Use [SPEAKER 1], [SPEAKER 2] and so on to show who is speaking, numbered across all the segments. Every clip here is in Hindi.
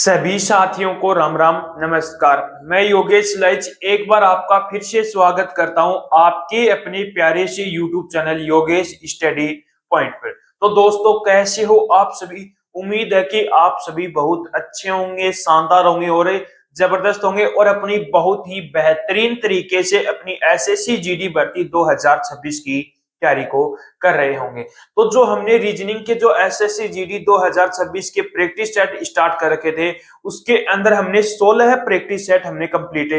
[SPEAKER 1] सभी साथियों को राम राम नमस्कार। मैं योगेश लैच एक बार आपका फिर से स्वागत करता हूं आपके अपने प्यारे से YouTube channel Yogesh study point पर। तो दोस्तों, कैसे हो आप सभी? उम्मीद है कि आप सभी बहुत अच्छे होंगे, शानदार होंगे और जबरदस्त होंगे और अपनी बहुत ही बेहतरीन तरीके से अपनी एसएससी जीडी भर्ती 2026 की तैयारी को कर रहे होंगे। तो जो हमने रीजनिंग के जो एसएससी जीडी 2026 के प्रैक्टिस सेट स्टार्ट कर रखे थे, उसके अंदर हमने 16 प्रैक्टिस सेट हमने कंप्लीट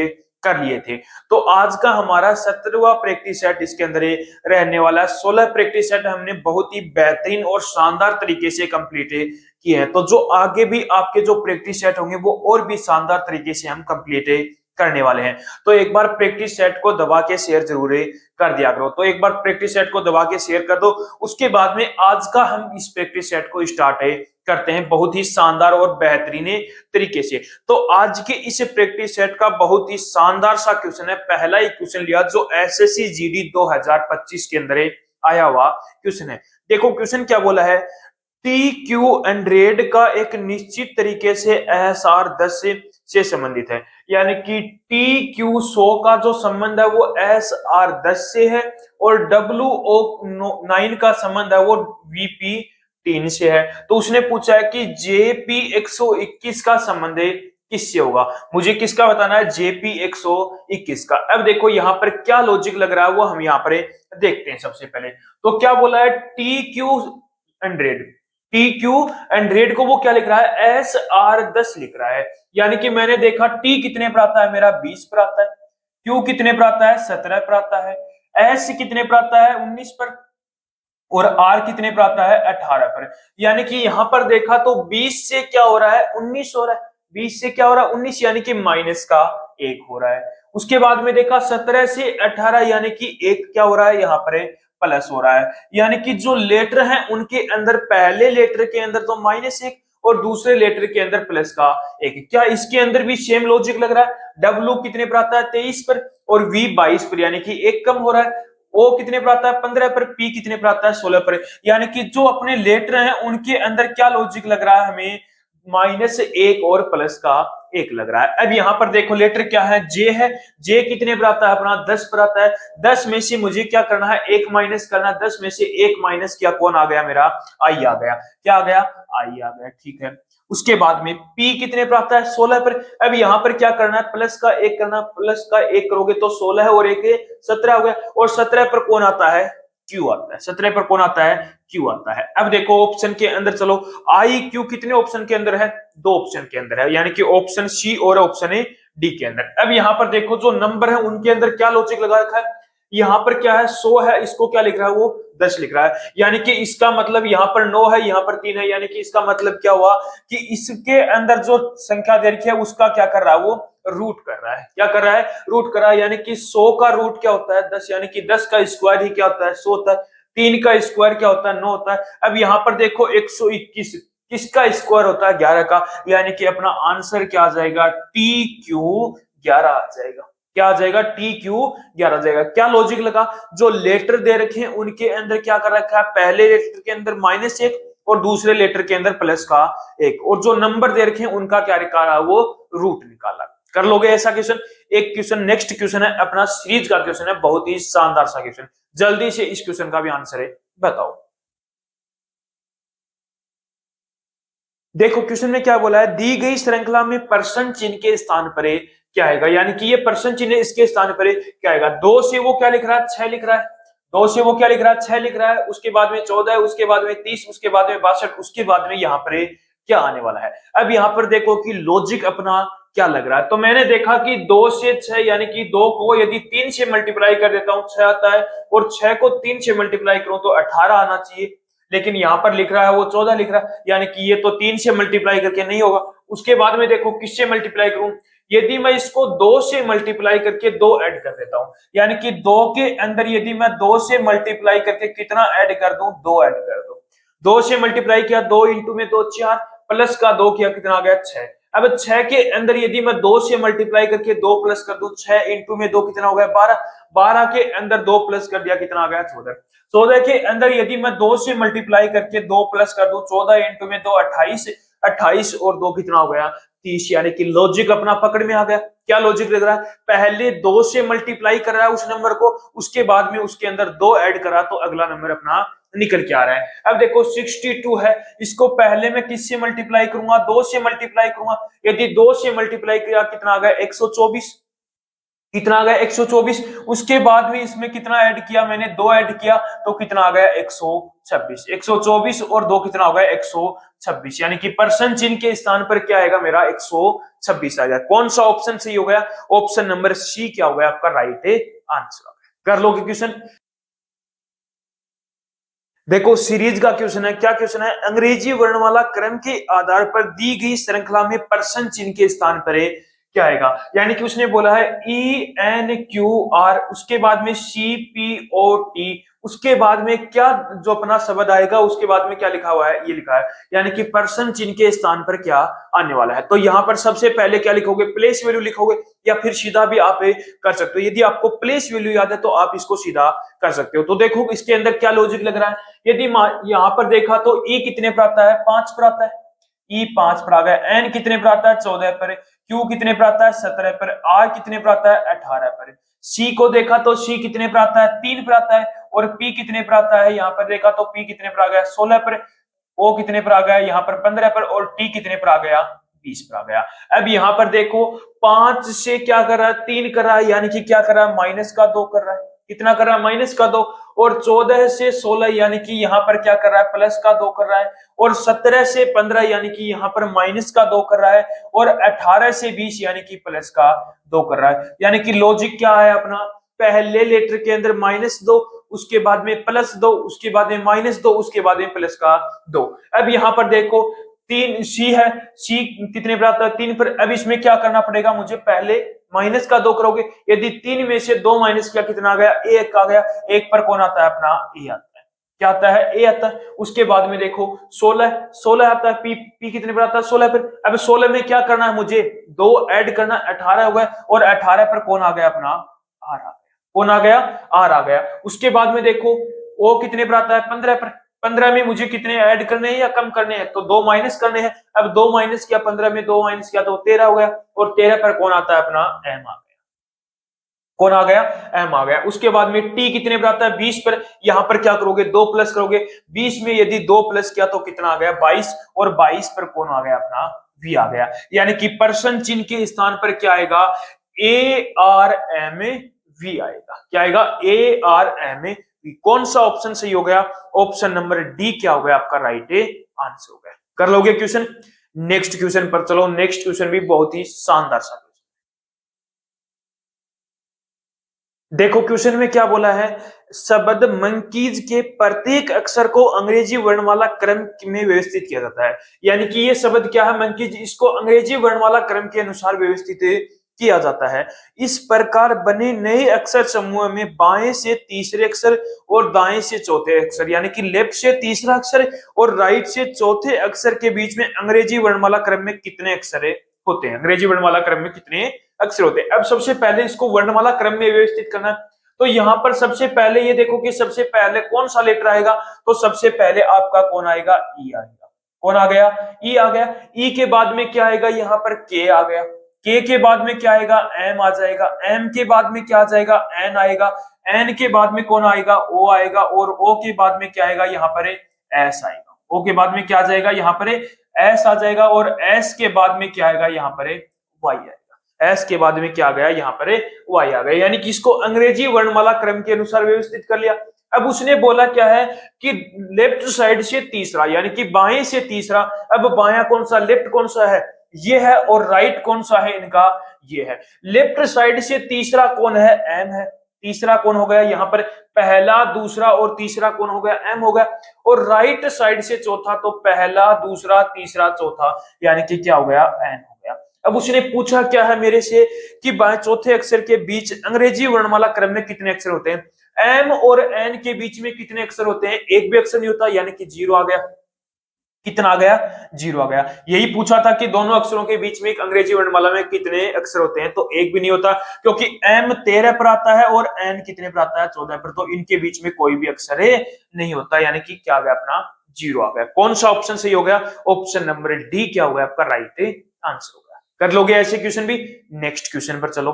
[SPEAKER 1] कर लिए थे। तो आज का हमारा 17वां प्रैक्टिस सेट इसके अंदर रहने वाला है। 16 प्रैक्टिस सेट हमने बहुत ही बेहतरीन और शानदार तरीके से कंप्लीट किए हैं। तो जो आगे भी आपके जो प्रैक्टिस सेट होंगे वो और भी शानदार तरीके से हम कंप्लीट करने वाले हैं। तो एक बार प्रैक्टिस सेट को दबा के शेयर जरूर कर दिया करो। तो एक बार प्रैक्टिस सेट को दबा के शेयर कर दो। उसके बाद में आज का हम इस प्रैक्टिस सेट को स्टार्ट करते हैं बहुत ही शानदार और बेहतरीन तरीके से। तो आज के इस प्रैक्टिस सेट का बहुत ही शानदार सा क्वेश्चन है। पहला ही क्वेश्चन लिया जो एसएससी जीडी 2025 के अंदर आया हुआ क्वेश्चन है। देखो क्वेश्चन क्या बोला है। टी क्यू हंड्रेड का एक निश्चित तरीके से एस आर 10 से संबंधित है। यानी कि टी क्यू 100 का जो संबंध है वो एस आर 10 से है और डब्ल्यू ओ 9 का संबंध है वो वीपी 3 से है। तो उसने पूछा है कि जेपी 121 का संबंध किससे होगा। मुझे किसका बताना है? जेपी 121 का। अब देखो यहाँ पर क्या लॉजिक लग रहा है वो हम यहाँ पर देखते हैं। सबसे पहले तो क्या बोला है, T Q hundred, T Q hundred को वो क्या लिख रहा है? एस आर 10 लिख रहा है। यानी कि मैंने देखा टी कितने पर आता है, मेरा 20 पर आता है। क्यू कितने पर आता है? 17 पर आता है। एस कितने पर आता है? 19 पर। और आर कितने पर आता है? 18 पर। यानी कि यहां पर देखा तो 20 से क्या हो रहा है? 19 हो रहा है। 20 से क्या हो रहा है? 19, यानी कि माइनस का 1 हो रहा है। उसके बाद में देखा 17 से 18, यानी कि 1 क्या हो रहा है? यहाँ पर प्लस हो रहा है। यानी कि जो लेटर हैं उनके अंदर पहले लेटर के अंदर तो -1 और दूसरे लेटर के अंदर प्लस का 1। क्या इसके अंदर भी सेम लॉजिक लग रहा है? डब्ल्यू कितने पर आता है? 23 पर और वी 22 पर, यानी कि 1 कम हो रहा है। ओ कितने पर आता है? 15 पर। पी कितने पर आता है? 16 पर। यानी कि जो अपने लेटर हैं उनके अंदर क्या लॉजिक लग रहा है हमें? -1 और प्लस का 1 लग रहा है। अब यहां पर देखो लेटर क्या है? जे है। जे कितने पर आता है? अपना 10 पर आता है। 10 में से मुझे क्या करना है? 1 माइनस करना है। 10 में से 1 माइनस किया, कौन आ गया? मेरा आई आ गया। क्या आ गया? आई आ गया। ठीक है। उसके बाद में P कितने पर आता है? 16 पर। अब यहां पर क्या करना है? प्लस का 1 करना। प्लस का 1 करोगे तो 16 है और 1 17 हो गया। और 17 पर कौन आता है? Q आता है। 17 पर कौन आता है? Q आता है। अब देखो ऑप्शन के अंदर चलो, आई क्यू कितने ऑप्शन के अंदर है? 2 ऑप्शन के अंदर है, यानी कि ऑप्शन सी और ऑप्शन डी के अंदर। अब यहां पर देखो जो नंबर है उनके अंदर क्या लॉजिक लगा रखा है। यहाँ पर क्या है? 100 है, इसको क्या लिख रहा है? वो 10 लिख रहा है। यानी कि इसका मतलब यहाँ पर 9 है, यहाँ पर 3 है। यानी कि इसका मतलब क्या हुआ कि इसके अंदर जो संख्या दे रखी है उसका क्या कर रहा है? वो रूट कर रहा है। क्या कर रहा है? रूट कर रहा है। यानी कि 100 का रूट क्या होता है? 10। यानी कि 10 का स्क्वायर ही क्या होता है? 100 होता है। 3 का स्क्वायर क्या होता है? 9 होता है। अब यहाँ पर देखो 121 किसका स्क्वायर होता है? 11 का। यानी कि अपना आंसर क्या आ जाएगा? टी क्यू 11 आ जाएगा। क्या आ जाएगा? टी क्यू 11 आ जाएगा। क्या लॉजिक लगा? जो लेटर दे रखे हैं उनके अंदर क्या कर रखा है? पहले लेटर के अंदर -1 और दूसरे लेटर के अंदर प्लस का 1, और जो नंबर दे रखे हैं उनका क्या निकाला? वो रूट निकाला। कर लोगे ऐसा क्वेश्चन? एक क्वेश्चन, नेक्स्ट क्वेश्चन है अपना सीरीज का क्वेश्चन है, बहुत ही शानदार सा क्वेश्चन। जल्दी से इस क्वेश्चन का भी आंसर है बताओ। देखो क्वेश्चन में क्या बोला है, दी गई श्रृंखला में परसेंट चिन्ह के स्थान पर क्या आएगा। यानी कि ये परसेंट चिन्ह इसके स्थान पर क्या आएगा? 2 से वो क्या लिख रहा है? 6 लिख रहा है। 2 से वो क्या लिख रहा है? 6 लिख रहा है। उसके बाद में 14 है, उसके बाद में 30, उसके बाद में 62, उसके बाद में यहाँ पर क्या आने वाला है। अब यहाँ पर देखो कि लॉजिक अपना क्या लग रहा है। तो मैंने देखा कि 2 से 6, यानी कि 2 को यदि 3 से मल्टीप्लाई कर देता हूं 6 आता है, और 6 को 3 से मल्टीप्लाई करूं तो 18 आना चाहिए। लेकिन यहां पर लिख रहा है वो 14 लिख रहा है। यानी कि ये तो 3 से मल्टीप्लाई करके नहीं होगा। उसके बाद में देखो किससे मल्टीप्लाई करूं? यदि मैं इसको 2 से मल्टीप्लाई करके 2 ऐड कर देता हूं, यानी कि 2 के अंदर यदि मैं 2 से मल्टीप्लाई करके कितना ऐड कर दूं? 2 ऐड कर दूं। 2 से मल्टीप्लाई किया, 2 इंटू में 2 4, प्लस का 2 किया, कितना आ गया? 6। अब 6 के अंदर यदि मैं 2 से मल्टीप्लाई करके 2 प्लस कर दूं, 6 इंटू में 2 कितना हो गया? 12। 12 के अंदर 2 प्लस कर दिया, कितना आ गया? 14। 14 के अंदर यदि मैं 2 से मल्टीप्लाई करके 2 प्लस कर दूं, 14 इंटू में 2 28, 28 और 2 कितना हो गया 30, यानी कि लॉजिक अपना पकड़ में आ गया। क्या लॉजिक लग रहा है, पहले 2 से मल्टीप्लाई कर रहा है उस नंबर को, उसके बाद में उसके अंदर 2 ऐड करा तो अगला नंबर अपना निकल के आ रहा है। अब देखो 62 है, इसको पहले मैं किससे मल्टीप्लाई करूंगा, 2 से मल्टीप्लाई करूंगा। यदि 2 से मल्टीप्लाई किया कितना आ गया 124, कितना आ गया 124। उसके बाद में इसमें कितना ऐड किया मैंने, 2 ऐड किया तो कितना आ गया 126। 124 और 2 कितना हो गया 126, यानी कि परसेंट चिन्ह के स्थान पर क्या आएगा मेरा 126 आ गया। कौन सा ऑप्शन सही हो गया, ऑप्शन नंबर सी क्या हो गया आपका राइट आंसर। कर लोगे क्वेश्चन। देखो सीरीज का क्वेश्चन है, क्या क्वेश्चन है, अंग्रेजी वर्णमाला क्रम के आधार पर दी गई श्रृंखला में परसेंट चिन्ह के स्थान पर क्या आएगा। यानी कि उसने बोला है ENQR, उसके बाद में CPOT, उसके बाद में क्या जो अपना शब्द आएगा उसके बाद में क्या लिखा हुआ है, ये लिखा है, यानी कि परसेंट चिन्ह के स्थान पर क्या आने वाला है। तो यहां पर सबसे पहले क्या लिखोगे, प्लेस वैल्यू लिखोगे, या फिर सीधा भी आप कर सकते हो। यदि आपको प्लेस वैल्यू याद है तो आप इसको सीधा कर सकते हो। तो देखो इसके अंदर क्या लॉजिक लग रहा है, यदि यहां पर देखा तो E कितने पर आता है, 5 पर आता है, E 5 पर आ गया। N कितने पर आता है, 14 पर। Q कितने पर आता है, 17 पर। R कितने पर आता है, 18 पर। C को देखा तो C कितने पर आता है, 3 पर आता है। और P कितने पर आता है, यहां पर देखा तो P कितने पर आ गया 16 पर। O कितने पर आ गया यहाँ पर 15 पर। और T कितने पर आ गया 20 पर आ गया। अब यहाँ पर देखो 5 से क्या कर रहा है, 3 कर रहा है, यानी कि क्या कर रहा है माइनस का 2 कर रहा है। कितना कर रहा है, माइनस का 2। और 14 से 16 यानी कि यहाँ पर क्या कर रहा है, प्लस का 2 कर रहा है। और 17 से 15 यानी कि यहाँ पर माइनस का 2 कर रहा है। और 18 से 20 यानी कि प्लस का 2 कर रहा है। यानी कि लॉजिक क्या है अपना, पहले लेटर के अंदर -2, उसके बाद में +2, उसके बाद में -2, उसके बाद में प्लस का 2। अब यहाँ पर देखो 3 C है, C कितने पर आता है 3 पर। अब इसमें क्या करना पड़ेगा मुझे, पहले माइनस का 2 करोगे, यदि 3 में से 2 माइनस किया कितना आ गया 1 आ गया। 1 पर कौन आता है अपना ए आता है, क्या आता है ए आता है। उसके बाद में देखो 16 आता है, P कितने पर आता है 16 पर। अब 16 में क्या करना है मुझे, 2 ऐड करना, 18 हो गया। और 18 पर कौन आ गया अपना आर आ गया, कौन आ गया आर आ गया। उसके बाद में देखो ओ कितने पर आता है 15 पर। 15 में मुझे कितने ऐड करने हैं या कम करने हैं, तो 2 माइनस करने हैं। अब 2 माइनस किया 15 में, 2 माइनस किया तो 13 हो गया। और 13 पर कौन आता है अपना एम आ गया, कौन आ गया एम आ गया। उसके बाद में टी कितने पर आता है 20 पर। यहां पर क्या करोगे 2 प्लस करोगे, 20 में यदि 2 प्लस किया तो कितना आ गया 22। और 22 पर कौन आ गया अपना वी आ गया। यानी कि परसेंट चिन्ह के स्थान पर क्या आएगा ARMV आएगा। क्या आएगा ARMV। कौन सा ऑप्शन सही हो गया, ऑप्शन नंबर डी क्या हो गया आपका राइट आंसर हो गया। कर लोगे क्वेश्चन। नेक्स्ट क्वेश्चन पर चलो, नेक्स्ट क्वेश्चन भी बहुत ही शानदार सा। देखो क्वेश्चन में क्या बोला है, शब्द मंकीज के प्रत्येक अक्षर को अंग्रेजी वर्णमाला क्रम में व्यवस्थित किया जाता है। यानी कि ये शब्द क्या है मंकीज, इसको अंग्रेजी वर्णमाला क्रम के अनुसार व्यवस्थित किया जाता है। इस प्रकार बने नए अक्षर समूह में बाएं से तीसरे अक्षर और दाएं से चौथे अक्षर, यानी कि लेफ्ट से तीसरा अक्षर और राइट से चौथे अक्षर के बीच में अंग्रेजी वर्णमाला क्रम में कितने अक्षर होते हैं, अंग्रेजी वर्णमाला क्रम में कितने अक्षर होते हैं। अब सबसे पहले इसको वर्णमाला क्रम में व्यवस्थित करना, तो यहां पर सबसे पहले ये देखो कि सबसे पहले कौन सा लेटर आएगा, तो सबसे पहले आपका कौन आएगा ई आएगा। कौन आ गया ई आ गया। ई के बाद में क्या आएगा, यहाँ पर के आ गया। के बाद में क्या आएगा एम आ जाएगा। एम के बाद में क्या आ जाएगा एन आएगा। एन के बाद में कौन आएगा ओ आएगा। और ओ के बाद में क्या आएगा यहाँ पर एस आएगा। ओ के बाद में क्या आ जाएगा यहाँ पर एस आ जाएगा। और एस के बाद में क्या आएगा यहाँ पर वाई आएगा। एस के बाद में क्या आ गया यहाँ पर वाई आ गया। यानी कि इसको अंग्रेजी वर्णमाला क्रम के अनुसार व्यवस्थित कर लिया। अब उसने बोला क्या है कि लेफ्ट साइड से तीसरा, यानी कि बाएं से तीसरा। अब बायां कौन सा, लेफ्ट कौन सा है ये है, और राइट कौन सा है इनका ये है। लेफ्ट साइड से तीसरा कौन है एम है। तीसरा कौन हो गया यहाँ पर, पहला दूसरा और तीसरा कौन हो गया एम हो गया। और राइट साइड से चौथा, तो पहला दूसरा तीसरा चौथा, यानी कि क्या हो गया एन हो गया। अब उसने पूछा क्या है मेरे से कि बाएं चौथे अक्षर के बीच अंग्रेजी वर्णमाला क्रम में कितने अक्षर होते हैं। एम और एन के बीच में कितने अक्षर होते हैं, एक भी अक्षर नहीं होता, यानी कि 0 आ गया। कितना आ गया 0 आ गया। यही पूछा था कि दोनों अक्षरों के बीच में एक अंग्रेजी वर्णमाला में कितने अक्षर होते हैं, तो एक भी नहीं होता, क्योंकि एम 13 पर आता है और एन कितने पर आता है 14 पर, तो इनके बीच में कोई भी अक्षर नहीं होता, यानी कि क्या आ गया अपना जीरो आ गया। कौन सा ऑप्शन सही हो गया? ऑप्शन नंबर डी क्या हो गया आपका राइट आंसर हो गया। कर लोगे ऐसे क्वेश्चन भी? नेक्स्ट क्वेश्चन पर चलो।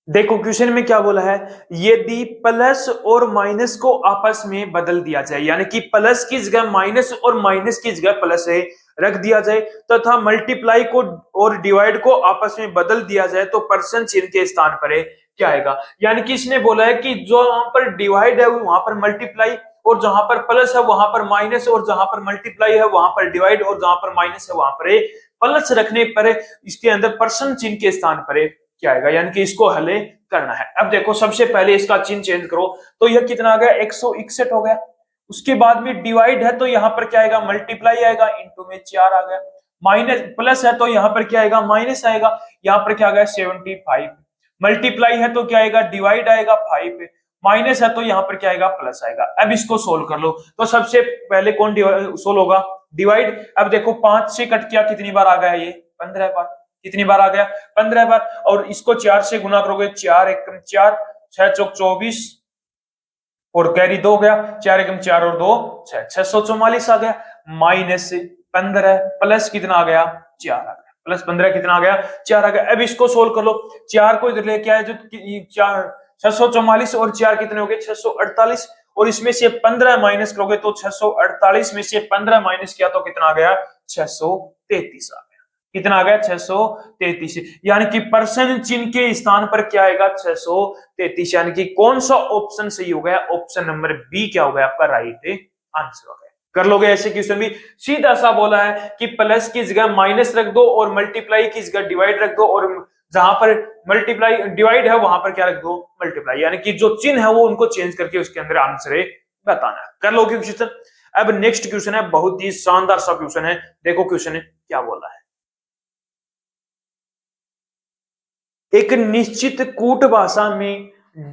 [SPEAKER 1] देखो क्वेश्चन में क्या बोला है, यदि प्लस और माइनस को आपस में बदल दिया जाए, यानी कि प्लस की जगह माइनस और माइनस की जगह प्लस है रख दिया जाए तथा मल्टीप्लाई को और डिवाइड को आपस में बदल दिया जाए तो परसेंट चिन्ह के स्थान पर है क्या आएगा। यानी कि इसने बोला है कि जो वहां पर डिवाइड है वहां पर मल्टीप्लाई, और जहां पर प्लस है वहां पर माइनस, और जहां पर मल्टीप्लाई है वहां पर डिवाइड, और जहां पर माइनस है वहां पर प्लस रखने पर इसके अंदर परसेंट चिन्ह के स्थान पर क्या आएगा, यानी कि इसको हल करना है। अब देखो सबसे पहले इसका चिन्ह चेंज करो तो यह कितना आ गया 161 हो गया। उसके बाद में डिवाइड है तो यहाँ पर क्या आएगा मल्टीप्लाई आएगा, इंटू में 4 आ गया। माइनस प्लस है तो यहाँ पर क्या आएगा माइनस आएगा, यहाँ पर क्या आ गया 75। मल्टीप्लाई है तो क्या आएगा डिवाइड आएगा 5, माइनस है तो यहाँ पर क्या आएगा प्लस आएगा। अब इसको सोल्व कर लो तो सबसे पहले कौन सोल्व होगा डिवाइड। अब देखो 5 से कट किया कितनी बार आ गया ये 15 बार, कितनी बार आ गया 15 बार। और इसको 4 से गुना करोगे 4 एकम 4, 6 चौक 24 और कैरी 2 गया, 4 एकम 4 और 2 6, 644 आ गया। माइनस 15 प्लस कितना आ गया 4 आ गया, प्लस 15 कितना आ गया 4 आ गया। अब इसको सोल्व कर लो, 4 को इधर लेके आए जो 4 644 और 4 कितने हो गए 648, और इसमें से 15 माइनस करोगे तो 648 में से 15 माइनस किया तो कितना आ गया 633 आ गया। कितना आ गया 633, यानी कि परसेंट चिन्ह के स्थान पर क्या आएगा 633, यानी कि कौन सा ऑप्शन सही हो गया ऑप्शन नंबर बी क्या हो गया आपका राइट आंसर हो गया। कर लोगे ऐसे क्वेश्चन भी? सीधा सा बोला है कि प्लस की जगह माइनस रख दो और मल्टीप्लाई की जगह डिवाइड रख दो, और जहां पर मल्टीप्लाई डिवाइड है वहां पर क्या रख दो मल्टीप्लाई, यानी कि जो चिन्ह है वो उनको चेंज करके उसके अंदर आंसर बताना है। कर लोगे क्वेश्चन? अब नेक्स्ट क्वेश्चन है, बहुत ही शानदार सा क्वेश्चन है। देखो क्वेश्चन क्या बोला है, एक निश्चित कूट भाषा में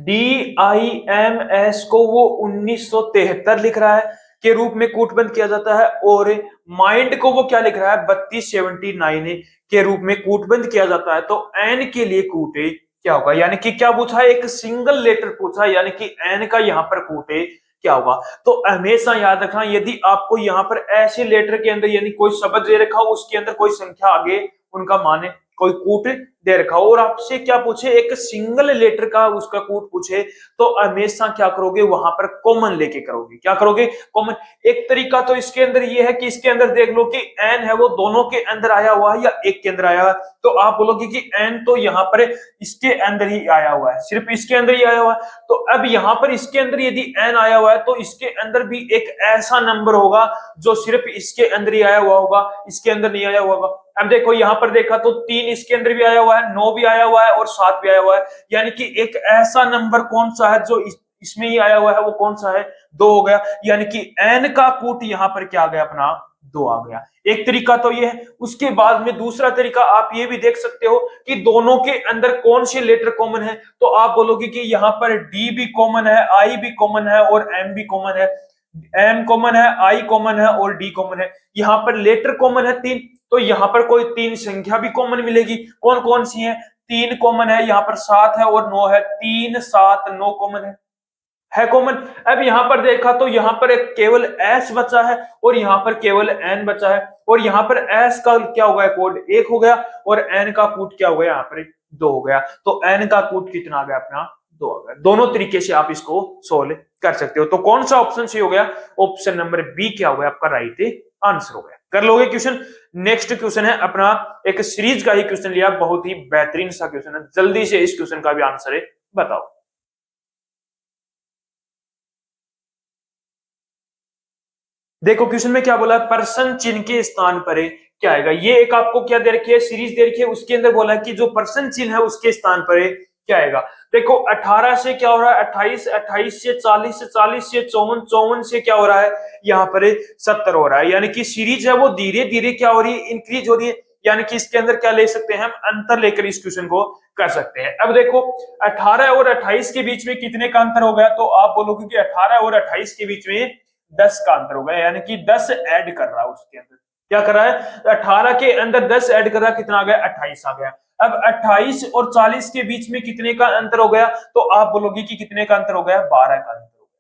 [SPEAKER 1] DIMS को वो 1973 लिख रहा है के रूप में कूटबंद किया जाता है, और माइंड को वो क्या लिख रहा है 3279 के रूप में कूटबंद किया जाता है। तो एन के लिए कूटे क्या होगा, यानी कि क्या पूछा है एक सिंगल लेटर पूछा है, यानी कि एन का यहाँ पर कूटे क्या होगा। तो हमेशा याद रखना यदि आपको यहाँ पर ऐसे लेटर के अंदर यानी कोई शब्द दे रखा हो उसके अंदर कोई संख्या आगे उनका माने कोई कूट दे रखा हो और आपसे क्या पूछे एक सिंगल लेटर का उसका कूट पूछे तो हमेशा क्या करोगे वहां पर कॉमन लेके करोगे। क्या करोगे कॉमन। एक तरीका तो इसके अंदर ये है कि इसके अंदर देख लो कि एन है वो दोनों के अंदर आया हुआ है या एक के अंदर आया है, तो आप बोलोगे कि एन तो यहाँ पर इसके अंदर ही आया हुआ है, सिर्फ इसके अंदर ही आया हुआ है। तो अब यहाँ पर इसके अंदर यदि एन आया हुआ है तो इसके अंदर भी एक ऐसा नंबर होगा जो सिर्फ इसके अंदर ही आया हुआ होगा, इसके अंदर नहीं आया हुआ होगा। अब देखो यहाँ पर देखा तो 3 इसके अंदर भी आया हुआ है, 9 भी आया हुआ है और 7 भी आया हुआ है, यानी कि एक ऐसा नंबर कौन सा है जो इसमें ही आया हुआ है वो कौन सा है 2 हो गया, यानी कि एन का कूट यहाँ पर क्या आ गया अपना 2 आ गया। एक तरीका तो ये है। उसके बाद में दूसरा तरीका आप ये भी देख सकते हो कि दोनों के अंदर कौन से लेटर कॉमन है, तो आप बोलोगे कि यहाँ पर डी भी कॉमन है, आई भी कॉमन है और एम भी कॉमन है। एम कॉमन है, आई कॉमन है और डी कॉमन है। यहाँ पर लेटर कॉमन है 3, तो यहाँ पर कोई 3 संख्या भी कॉमन मिलेगी। कौन कौन सी है 3 कॉमन है, यहाँ पर 7 है और 9 है, 3 7 9 कॉमन है कॉमन। अब यहाँ पर देखा तो यहाँ पर एक केवल एस बचा है और यहाँ पर केवल एन बचा है, और यहाँ पर एस का क्या हो गया कोड 1 हो गया और एन का कूट क्या हो गया यहाँ पर 2 हो गया। तो एन का कूट कितना आ गया अपना 2 आ गया। दोनों तरीके से आप इसको सोल्व कर सकते हो। तो कौन सा ऑप्शन सही हो गया ऑप्शन नंबर बी क्या हो गया आपका राइट आंसर हो गया। कर लोगे क्वेश्चन? नेक्स्ट क्वेश्चन है अपना एक सीरीज का ही क्वेश्चन लिया, बहुत ही बेहतरीन सा क्वेश्चन है, जल्दी से इस क्वेश्चन का भी आंसर है बताओ। देखो क्वेश्चन में क्या बोला है, पर्सन चिन्ह के स्थान पर है क्या आएगा। ये एक आपको क्या दे रखी है सीरीज दे रखी है, उसके अंदर बोला है कि जो पर्सन चिन्ह है उसके स्थान पर है क्या आएगा। देखो 18 से क्या हो रहा है 28, 28 से 40, से 40 से 54, 54 से क्या हो रहा है यहाँ पर 70 हो रहा है, यानी कि सीरीज है वो धीरे धीरे क्या हो रही है इंक्रीज हो रही है, यानी कि इसके अंदर क्या ले सकते हैं हम अंतर लेकर इस क्वेश्चन को कर सकते हैं। अब देखो 18 और 28 के बीच में कितने का अंतर हो गया, तो आप बोलोगे कि 18 और 28 के बीच में 10 का अंतर हो गया, यानी कि 10 ऐड कर रहा है उसके अंदर। क्या कर रहा है 18 के अंदर 10 ऐड कर रहा है, कितना आ गया 28 आ गया। अब 28 और 40 के बीच में कितने का अंतर हो गया, तो आप बोलोगे कि कितने का अंतर हो गया 12 का अंतर हो गया।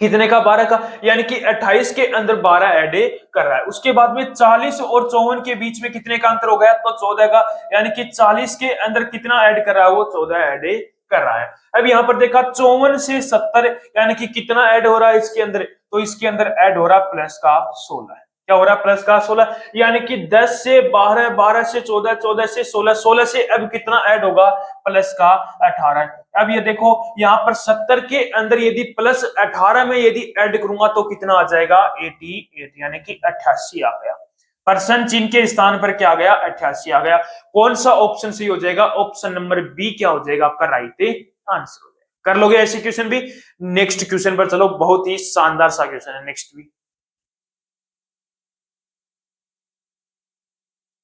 [SPEAKER 1] कितने का, 12 का, यानी कि 28 के अंदर 12 ऐड कर रहा है। उसके बाद में 40 और 54 के बीच में कितने का अंतर हो गया, तो 14 का, यानी कि 40 के अंदर कितना ऐड कर रहा है, वो 14 ऐड कर रहा है। अब यहां पर देखा 54 से 70, यानी कि कितना ऐड हो रहा है इसके अंदर, तो इसके अंदर ऐड हो रहा है प्लस का 16। क्या हो रहा है, प्लस का 16, यानी कि 10 से 12, 12 से 14, 14 से 16, 16 से अब कितना ऐड होगा, प्लस का 18। अब ये देखो यहाँ पर 70 के अंदर यदि प्लस 18 में यदि ऐड करूंगा तो कितना आ जाएगा, 88, यानी कि 88 आ गया। परसेंट चिन्ह के स्थान पर क्या आ गया, 88 आ गया। कौन सा ऑप्शन सही हो जाएगा, ऑप्शन नंबर बी क्या हो जाएगा आपका राइट आंसर हो जाएगा। कर लोगे ऐसे क्वेश्चन भी। नेक्स्ट क्वेश्चन पर चलो, बहुत ही शानदार सा क्वेश्चन है नेक्स्ट भी।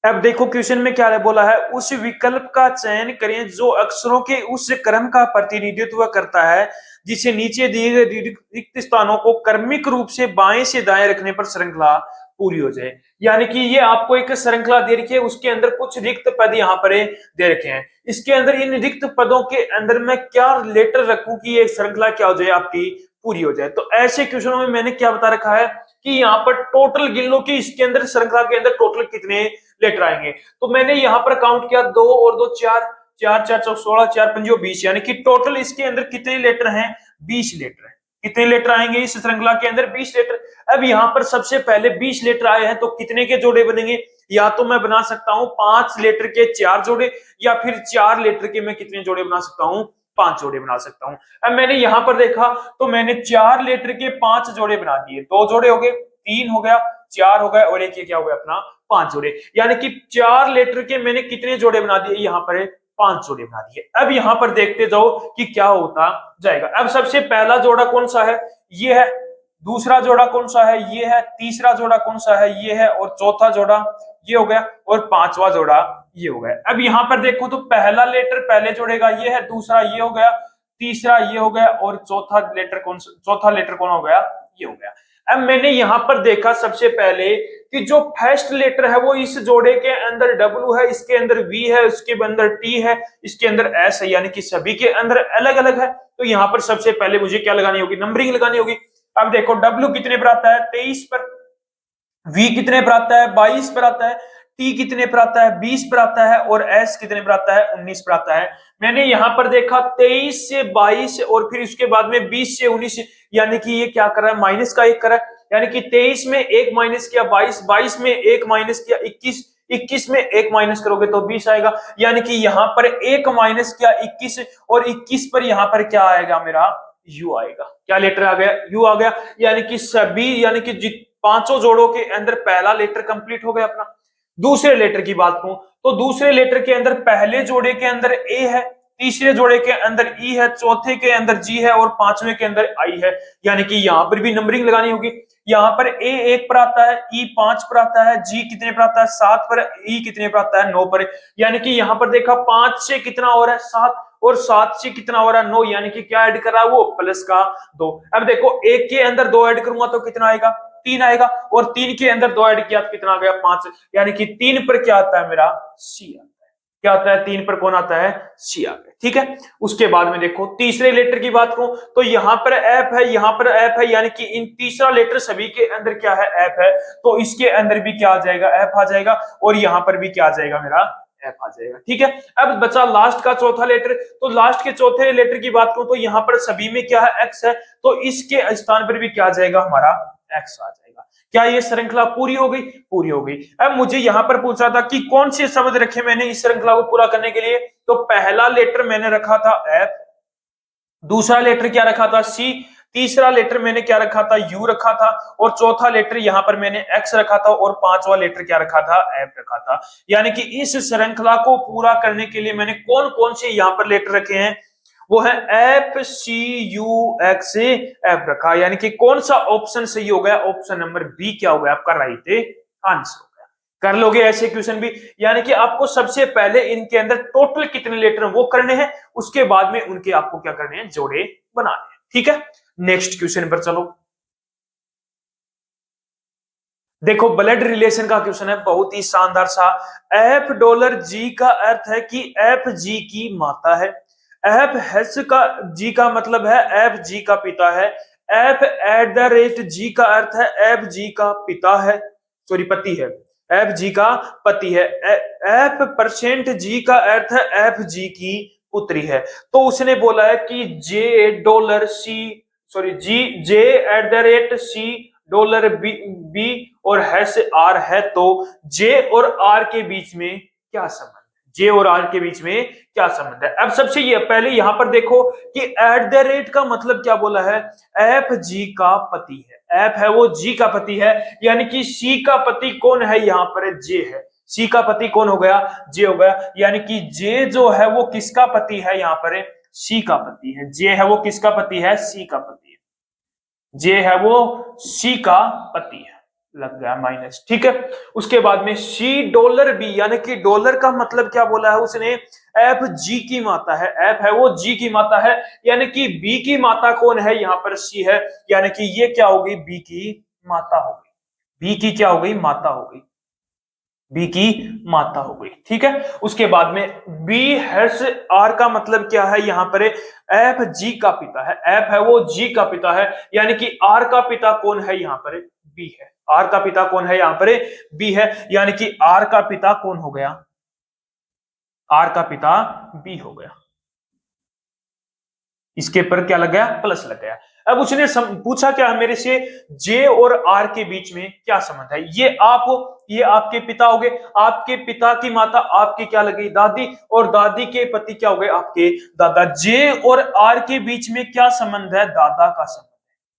[SPEAKER 1] अब देखो क्वेश्चन में क्या बोला है, उस विकल्प का चयन करें जो अक्षरों के उस क्रम का प्रतिनिधित्व करता है जिसे नीचे दिए गए रिक्त स्थानों को क्रमिक रूप से बाएं से दाएं रखने पर श्रृंखला पूरी हो जाए। यानी कि ये आपको एक श्रृंखला दे रखी है, उसके अंदर कुछ रिक्त पद यहाँ पर दे रखे हैं। इसके अंदर इन रिक्त पदों के अंदर मैं क्या लेटर रखूं कि ये श्रृंखला क्या हो जाए, आपकी पूरी हो जाए। तो ऐसे क्वेश्चनों में मैंने क्या बता रखा है कि यहाँ पर टोटल गिन लो कि इसके अंदर श्रृंखला के अंदर टोटल कितने लेटर आएंगे। तो मैंने यहाँ पर काउंट किया, 2 और 2 4, 4 4 चौक 16, 4 पंजो 20, यानी कि टोटल इसके अंदर कितने लेटर हैं, 20 लेटर हैं। कितने लेटर आएंगे इस श्रृंखला के अंदर, 20 लेटर। अब यहाँ पर सबसे पहले 20 लेटर आए हैं तो कितने के जोड़े बनेंगे, या तो मैं बना सकता हूं 5 लेटर के 4 जोड़े, या फिर 4 लेटर के मैं कितने जोड़े बना सकता हूं, 5 जोड़े बना सकता हूं। अब मैंने यहां पर देखा तो मैंने 4 लेटर के 5 जोड़े बना दिए, 2 जोड़े हो गए, 3 हो गया, 4 हो गया, और एक ये क्या हो गया अपना 5 जोड़े। यानी कि 4 लेटर के मैंने कितने जोड़े बना दिए, यहां पर 5 जोड़े बना दिए। अब यहां पर देखते जाओ कि क्या होता जाएगा। अब सबसे पहला जोड़ा कौन सा है, ये है। दूसरा जोड़ा कौन सा है, ये है। तीसरा जोड़ा कौन सा है, ये है। और चौथा जोड़ा ये हो गया, और पांचवा जोड़ा ये हो गया। अब यहां पर देखो तो पहला लेटर पहले जोड़ेगा, ये है। दूसरा ये हो गया, तीसरा ये हो गया, और चौथा लेटर कौन हो गया, ये हो गया। अब मैंने यहां पर देखा सबसे पहले कि जो फर्स्ट लेटर है वो इस जोड़े के अंदर W है, इसके अंदर V है, इसके अंदर T है, इसके अंदर S है, यानी कि सभी के अंदर अलग अलग है। तो यहां पर सबसे पहले मुझे क्या लगानी होगी, नंबरिंग लगानी होगी। अब देखो W कितने पर आता है, 23 पर। V कितने पर आता है, 22 पर आता है। T कितने पर आता है, 20 पर आता है। और S कितने पर आता है, 19 पर आता है। मैंने यहां पर देखा 23 से 22 और फिर उसके बाद में 20 से 19, यानी कि ये क्या कर रहा है, माइनस का 1 कर रहा है। यानी कि 23 में 1 माइनस किया 22, 22 में 1 माइनस किया 21, 21 में 1 माइनस करोगे तो 20 आएगा। यानी कि यहां पर 1 माइनस किया 21, और 21 पर यहां पर क्या आएगा, मेरा U आएगा। क्या लेटर आ गया, U आ गया। यानी कि सभी, यानी कि पांचों जोड़ों के अंदर पहला लेटर कंप्लीट हो गया अपना। दूसरे लेटर की बात करूं तो दूसरे लेटर के अंदर पहले जोड़े के अंदर A है, तीसरे जोड़े के अंदर E है, चौथे के अंदर G है, और पांचवें के अंदर I है। यानी कि यहां पर भी नंबरिंग लगानी होगी। यहां पर A 1 पर आता है, E 5 पर आता है, G कितने पर आता है, 7 पर, E कितने पर आता है, 9 पर। यानी कि यहां पर देखा 5 से कितना हो रहा है, 7, और 7 से कितना हो रहा है, 9, यानी कि क्या ऐड कर रहा है वो, प्लस का 2। अब देखो 1 के अंदर 2 ऐड करूंगा तो कितना आएगा, 3 आएगा, और 3 के अंदर 2 ऐड किया तो कितना आ गया, 5। यानी कि 3 पर क्या आता है, मेरा सी आता है। क्या आता है, 3 पर कौन आता है, सी आ गया। ठीक है। उसके बाद में देखो तीसरे लेटर की बात करूं तो यहां पर एफ है, यहां पर एफ है, यानी कि इन तीसरा लेटर सभी के अंदर क्या है, एफ है। तो इसके अंदर भी क्या आ जाएगा, एफ आ जाएगा, और यहां पर भी क्या आ जाएगा, मेरा एफ आ जाएगा। ठीक है। अब बचा लास्ट का चौथा लेटर। तो लास्ट के चौथे लेटर की बात करूं तो यहां पर सभी में क्या है, एक्स है। तो इसके स्थान पर भी क्या आ जाएगा, हमारा एक्स आ जाएगा। क्या ये श्रृंखला पूरी हो गई, पूरी हो गई। अब मुझे यहां पर पूछा था कि कौन से शब्द रखे मैंने इस श्रृंखला को पूरा करने के लिए। तो पहला लेटर मैंने रखा था एफ, दूसरा लेटर क्या रखा था, सी, तीसरा लेटर मैंने क्या रखा था, यू रखा था, और चौथा लेटर यहां पर मैंने एक्स रखा था, और पांचवा लेटर क्या रखा था, एफ रखा था। यानी कि इस श्रृंखला को पूरा करने के लिए मैंने कौन कौन से यहां पर लेटर रखे हैं, वो है F, C, U, X, F रखा। यानी कि कौन सा ऑप्शन सही हो गया, ऑप्शन नंबर बी क्या हो गया आपका राइट आंसर। कर लोगे ऐसे क्वेश्चन भी। यानी कि आपको सबसे पहले इनके अंदर टोटल कितने लेटर वो करने हैं, उसके बाद में उनके आपको क्या करने हैं, जोड़े बनाने हैं। ठीक है। नेक्स्ट क्वेश्चन पर चलो। देखो ब्लड रिलेशन का क्वेश्चन है, बहुत ही शानदार सा। एफ डॉलर जी का अर्थ है कि एफ जी की माता है। एफ हेस का जी का मतलब है एफ जी का पिता है। एफ एट द रेट जी का अर्थ है एफ जी का पिता है, सॉरी पति है, एफ जी का पति है। एफ परसेंट जी का अर्थ है एफ जी की पुत्री है। तो उसने बोला है कि J dollar C, sorry G J at the rate C dollar B B और हैश आर है, तो जे और आर के बीच में क्या संबंध, जे और आर के बीच में क्या संबंध है। अब सबसे ये पहले यहां पर देखो कि एट द रेट का मतलब क्या बोला है, एफ जी का पति है, एफ है वो जी का पति है, यानी कि सी का पति कौन है, यहां पर जे है, सी का पति कौन हो गया, जे हो गया, यानी कि जे जो है वो किसका पति है, यहां पर सी का पति है, जे है वो किसका पति है, सी का पति है, जे है वो सी का पति है, लग गया माइनस, ठीक है। उसके बाद में सी डॉलर बी, यानी कि डॉलर का मतलब क्या बोला है उसने, एफ जी की माता है, एफ है वो जी की माता है, यानी कि बी की माता कौन है, यहां पर सी है, यानी कि ये क्या हो गई, बी की माता हो गई, बी की क्या हो गई, माता हो गई, बी की माता हो गई, ठीक है। उसके बाद में बी हैश आर का मतलब क्या है, यहां पर एफ जी का पिता है, एफ है वो जी का पिता है, यानी कि आर का पिता कौन है, यहां पर बी है, आर का पिता कौन है, यहां पर बी है, यानी कि आर का पिता कौन हो गया, आर का पिता बी हो गया, इसके पर क्या लग गया, प्लस लग गया। अब उसने पूछा क्या मेरे से, जे और आर के बीच में क्या संबंध है, ये आप हो, ये आपके पिता हो गए, आपके पिता की माता आपकी क्या लगी, दादी, और दादी के पति क्या हो गए, आपके दादा। जे और आर के बीच में क्या संबंध है, दादा का संबंध,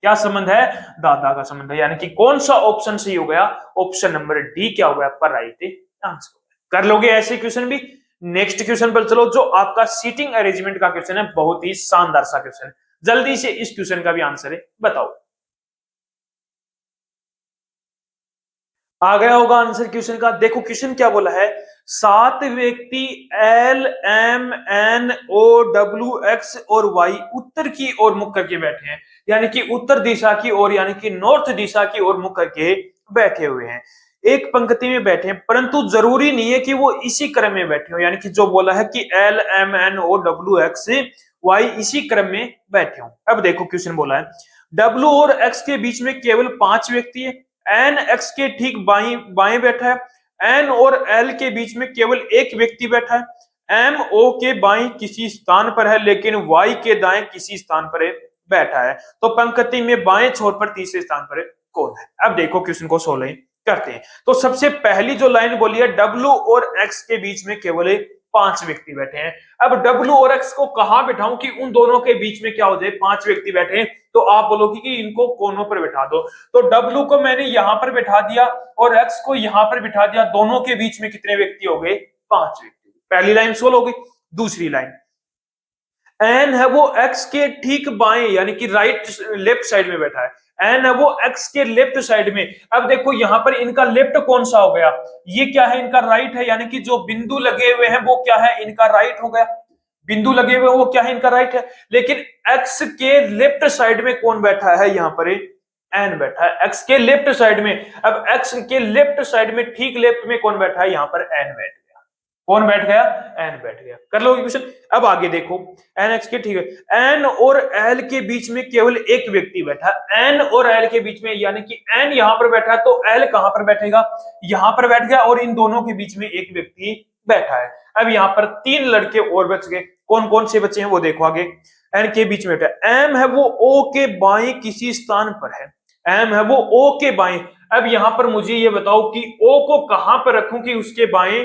[SPEAKER 1] क्या संबंध है, दादा का संबंध है, यानी कि कौन सा ऑप्शन सही हो गया, ऑप्शन नंबर डी क्या हो गया, पर राइट आंसर। कर लोगे ऐसे क्वेश्चन भी। नेक्स्ट क्वेश्चन पर चलो, जो आपका सीटिंग अरेंजमेंट का क्वेश्चन है, बहुत ही शानदार सा क्वेश्चन है, जल्दी से इस क्वेश्चन का भी आंसर है बताओ। आ गया होगा आंसर क्वेश्चन का। देखो क्वेश्चन क्या बोला है, 7 व्यक्ति L M N O W X और वाई उत्तर की ओर मुख करके बैठे हैं, यानी कि उत्तर दिशा की ओर, यानी कि नॉर्थ दिशा की ओर मुख करके बैठे हुए हैं, एक पंक्ति में बैठे हैं, परंतु जरूरी नहीं है कि वो इसी क्रम में बैठे हो, यानी कि जो बोला है कि L M N O W X Y इसी क्रम में बैठे हो। अब देखो क्वेश्चन बोला है, डब्ल्यू और एक्स के बीच में केवल 5 व्यक्ति है, एन एक्स के ठीक बाई बाएं बैठा है, एन और एल के बीच में केवल एक व्यक्ति बैठा है, एम ओ के बाई किसी स्थान पर है, लेकिन वाई के दाएं किसी स्थान पर बैठा है, तो पंक्ति में बाएं छोर पर तीसरे स्थान पर कौन है। अब देखो क्वेश्चन को सोल्व करते हैं। तो सबसे पहली जो लाइन बोली है, डब्ल्यू और एक्स के बीच में केवल 5 व्यक्ति बैठे हैं। अब डब्ल्यू और एक्स को कहां बिठाऊं कि उन दोनों के बीच में क्या हो जाए, 5 व्यक्ति बैठे हैं, तो आप बोलोगे कि इनको कोनों पर बिठा दो, तो डब्ल्यू को मैंने यहां पर बिठा दिया और एक्स को यहां पर बिठा दिया, दोनों के बीच में कितने व्यक्ति हो गए, 5 व्यक्ति। पहली लाइन सोल्व हो गई। दूसरी लाइन, एन है वो एक्स के ठीक बाएं यानी कि राइट लेफ्ट साइड में बैठा है, एन है वो एक्स के लेफ्ट साइड में। अब देखो यहां पर इनका लेफ्ट कौन सा हो गया, ये क्या है, इनका राइट है, यानी कि जो बिंदु लगे हुए हैं वो क्या है, इनका राइट हो गया, बिंदु लगे हुए वो क्या है, इनका राइट है। लेकिन एक्स के लेफ्ट साइड में कौन बैठा है, यहां पर एन बैठा है, एक्स के लेफ्ट साइड में। अब एक्स के लेफ्ट साइड में ठीक लेफ्ट में कौन बैठा है, यहां पर एन बैठ गया, कौन बैठ गया, एन बैठ गया। कर लो क्वेश्चन। अब आगे देखो, एन एक्स के ठीक है, एन और एल के बीच में केवल एक व्यक्ति बैठा, एन और एल के बीच में, यानी कि एन यहां पर बैठा है, तो एल कहां पर बैठेगा, यहां पर बैठ गया, और इन दोनों के बीच में एक व्यक्ति बैठा है। अब यहां पर 3 लड़के और बच गए, कौन कौन से बचे हैं वो देखो आगे। एन के बीच में बैठा, एम है वो ओ के बाएं किसी स्थान पर है, एम है वो ओ के बाएं। अब यहां पर मुझे ये बताओ कि ओ को कहां पर रखूं कि उसके बाएं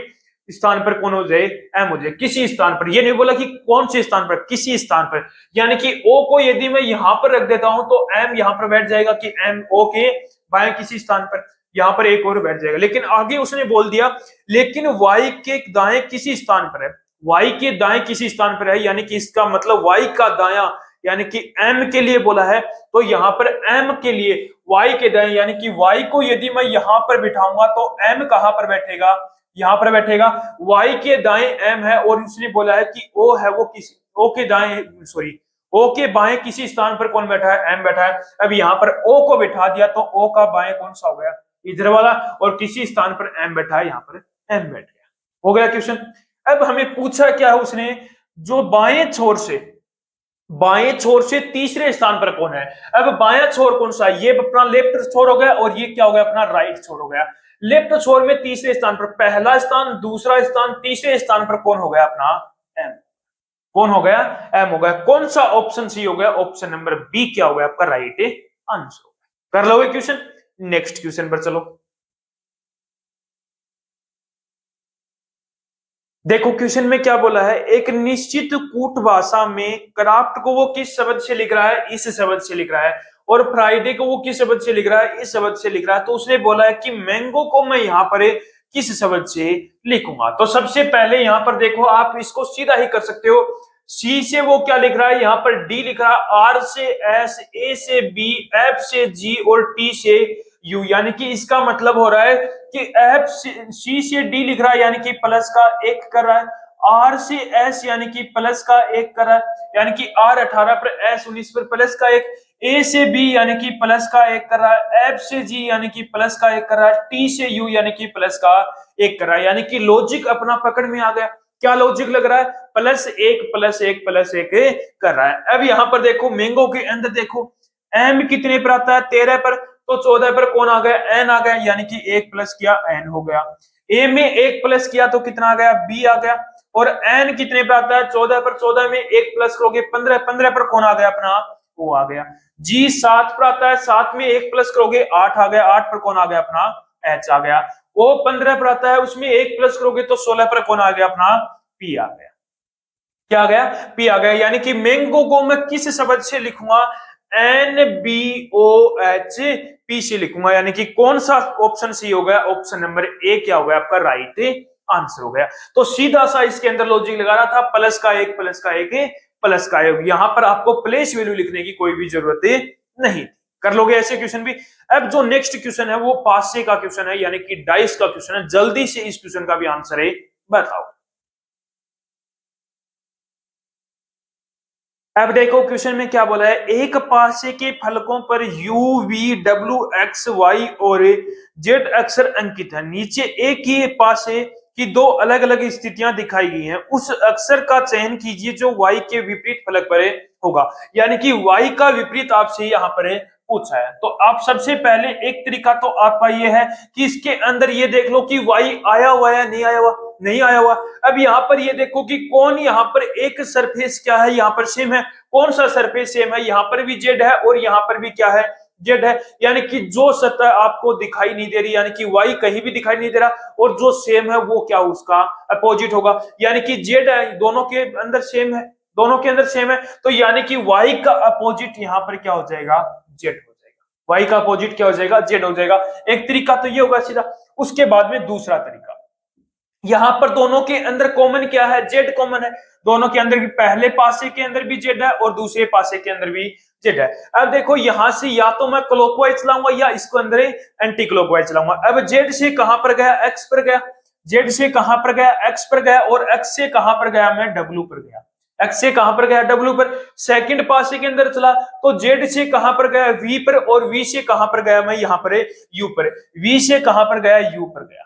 [SPEAKER 1] स्थान पर कौन हो जाए, एम हो जाए, किसी स्थान पर, ये नहीं बोला कि कौन से स्थान पर, किसी स्थान पर, यानी कि ओ को यदि मैं यहां पर रख देता हूं तो एम यहां पर बैठ जाएगा कि एम ओ के बाएं किसी स्थान पर, यहां पर एक और बैठ जाएगा। लेकिन आगे उसने बोल दिया लेकिन वाई के दाएं किसी स्थान पर है, वाई के दाएं किसी स्थान पर है, यानी कि इसका मतलब वाई का दायां, यानी कि एम के लिए बोला है, तो यहां पर एम के लिए वाई के दाएं, यानी कि वाई को यदि मैं यहां पर बिठाऊंगा तो एम कहां पर बैठेगा, यहां पर बैठेगा, y के दाएं m है, और उसने बोला है कि o है वो किसी o के दाएं, सॉरी o के बाएं किसी स्थान पर कौन बैठा है, m बैठा है। अब यहां पर o को बिठा दिया तो o का बाएं कौन सा हो गया, इधर वाला, और किसी स्थान पर m बैठा है, यहां पर m बैठ गया। हो गया क्वेश्चन। अब हमें पूछा क्या है उसने, जो बाएं छोर से बाएं छोर से तीसरे स्थान पर कौन है? अब बायां छोर कौन सा है? ये अपना लेफ्ट छोर हो गया और ये क्या हो गया? अपना राइट छोर हो गया। लेफ्ट छोर में तीसरे स्थान पर, पहला स्थान, दूसरा स्थान, तीसरे स्थान पर कौन हो गया? अपना एम। कौन हो गया? एम हो गया। कौन सा ऑप्शन सी हो गया? ऑप्शन नंबर बी क्या हो गया आपका राइट आंसर? कर लोगे क्वेश्चन? नेक्स्ट क्वेश्चन पर चलो। देखो क्वेश्चन में क्या बोला है, एक निश्चित कूट भाषा में क्राफ्ट को वो किस शब्द से लिख रहा है? इस शब्द से लिख रहा है। और फ्राइडे को वो किस शब्द से लिख रहा है? इस शब्द से लिख रहा है। तो उसने बोला है कि मैंगो को मैं यहाँ पर किस शब्द से लिखूंगा? तो सबसे पहले यहाँ पर देखो, आप इसको सीधा ही कर सकते हो। सी से वो क्या लिख रहा है? यहाँ पर डी लिख रहा है, आर से एस, ए से बी, एफ से जी और टी से यू। यानी कि इसका मतलब हो रहा है कि एफ सी से डी लिख रहा है यानी कि प्लस का एक कर रहा है, आर से एस यानी कि प्लस का एक कर रहा है, यानी कि आर 18 पर एस 19 पर प्लस का एक, ए से बी यानी कि प्लस का एक कर रहा है, एफ से जी यानी कि प्लस का एक कर रहा है, टी से यू यानी कि प्लस का एक कर रहा है। यानी कि लॉजिक अपना पकड़ में आ गया। क्या लॉजिक लग रहा है? प्लस एक प्लस एक प्लस एक कर रहा है। अब यहां पर देखो मैंगो के अंदर देखो, एम कितने पर आता है? 13 पर। तो 14 पर कौन आ गया? एन आ गया, यानी कि एक प्लस किया एन हो गया। ए में एक प्लस किया तो कितना आ गया? बी आ गया। और एन कितने पे आता है? 14 पर। 14 में एक प्लस करोगे 15, 15 पर कौन आ गया? अपना ओ आ गया। जी 7 पर आता है, 7 में एक प्लस करोगे 8 आ गया, 8 पर कौन आ गया? अपना एच आ गया। ओ 15 पर आता है, उसमें एक प्लस करोगे तो 16 पर कौन आ गया? अपना पी आ गया। क्या आ गया? पी आ गया। यानी कि मैंगो को मैं किस शब्द से लिखूंगा? N B O H P से लिखूंगा। यानी कि कौन सा ऑप्शन सी हो गया? ऑप्शन नंबर ए क्या हो गया आपका राइट आंसर हो गया। तो सीधा सा इसके अंदर लॉजिक लगा रहा था, प्लस का एक प्लस का एक प्लस का एक। यहां पर आपको प्लेस वैल्यू लिखने की कोई भी जरूरत नहीं। कर लोगे ऐसे क्वेश्चन भी। अब जो नेक्स्ट क्वेश्चन है वो पासे का क्वेश्चन है, यानी कि डाइस का क्वेश्चन है। जल्दी से इस क्वेश्चन का भी आंसर है बताओ। अब देखो क्वेश्चन में क्या बोला है, एक पासे के फलकों पर U V W X Y और जेड अक्षर अंकित है। नीचे एक ही पासे की दो अलग अलग स्थितियां दिखाई गई हैं। उस अक्षर का चयन कीजिए जो वाई के विपरीत फलक पर होगा। यानी कि वाई का विपरीत आपसे यहाँ पर पूछा है। तो आप सबसे पहले एक तरीका तो आपका ये है कि इसके अंदर ये देख लो कि वाई आया हुआ है नहीं आया हुआ? नहीं आया हुआ। अब यहाँ पर ये देखो कि कौन यहाँ पर एक सरफेस क्या है? यहाँ पर सेम है। कौन सा सरफेस सेम है? यहाँ पर भी जेड है और यहाँ पर भी क्या है? जेड है। यानी कि जो सतह आपको दिखाई नहीं दे रही, यानी कि वाई कहीं भी दिखाई नहीं दे रहा, और जो सेम है वो क्या उसका अपोजिट होगा। यानी कि जेड है, दोनों के अंदर सेम है, दोनों के अंदर सेम है। तो यानी कि वाई का अपोजिट यहाँ पर क्या हो जाएगा? जेड हो जाएगा। वाई का अपोजिट क्या हो जाएगा? जेड हो जाएगा। एक तरीका तो ये होगा सीधा। उसके बाद में दूसरा तरीका, यहां पर दोनों के अंदर कॉमन क्या है? जेड कॉमन है। दोनों के अंदर भी, पहले पासे के अंदर भी जेड है और दूसरे पासे के अंदर भी जेड है। अब देखो यहां से या तो मैं क्लॉकवाइज चलाऊंगा या इसको अंदर एंटी क्लॉकवाइज चलाऊंगा। अब जेड से कहां पर गया? एक्स पर गया। जेड से कहां पर गया? एक्स पर गया। और एक्स से कहां पर गया? मैं डब्ल्यू पर गया। एक्स से कहां पर गया? डब्ल्यू पर। सेकंड पासे के अंदर चला तो जेड से कहां पर गया? वी पर। और वी से कहां पर गया? मैं यहां पर यू पर। वी से कहां पर गया? यू पर गया।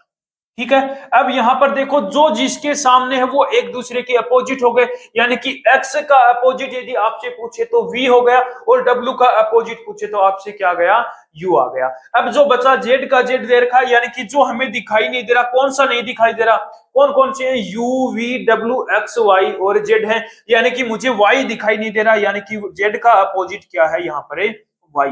[SPEAKER 1] ठीक है। अब यहां पर देखो जो जिसके सामने है वो एक दूसरे के अपोजिट हो गए। यानी कि x का अपोजिट यदि आपसे पूछे तो v हो गया, और w का अपोजिट पूछे तो आपसे क्या गया? u आ गया। अब जो बचा z का z दे रखा है, यानी कि जो हमें दिखाई नहीं दे रहा, कौन सा नहीं दिखाई दे रहा? कौन कौन से हैं? u v w x y और z है। यानी कि मुझे y दिखाई नहीं दे रहा, यानी कि z का अपोजिट क्या है? यहाँ पर y।